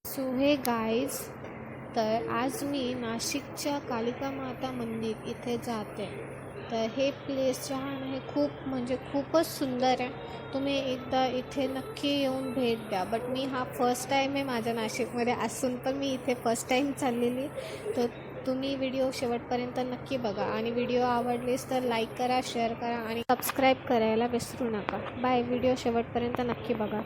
So हे guys, तर आज मी नाशिकच्या कालिका माता मंदिर इथे जाते. तर हे प्लेस जे आहे ना, हे खूपच सुंदर आहे. तुम्ही एकदा इथे नक्की येऊन भेट द्या. बट मी हा फर्स्ट टाईम आहे माझ्या नाशिकमध्ये असून पण मी इथे फर्स्ट टाईम चाललेली. तर तुम्ही व्हिडिओ शेवटपर्यंत नक्की बघा आणि व्हिडिओ आवडलीस तर लाईक करा, शेअर करा आणि सबस्क्राईब करायला विसरू नका. बाय. व्हिडिओ शेवटपर्यंत नक्की बघा.